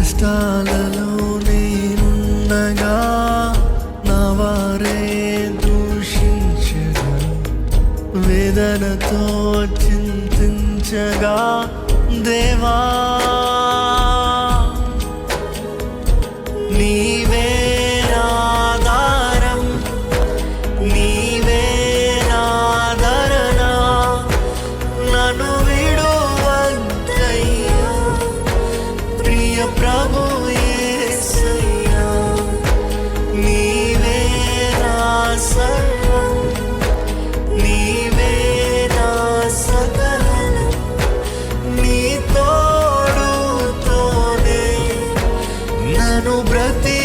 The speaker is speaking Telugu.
కష్టాలలో నేనుండగా నా వారే దూషించగా, వేదనతో చింతించగా, దేవా నీవే నాధారం, నీవే నాధరణ, నన్ను విడువద్దయ్యా ప్రియ ప్రభు యేసయ్యా. నీవే నా సర్వం, నీవే నా సకలం, నీ తోడుతోనే నన్ను బ్రతి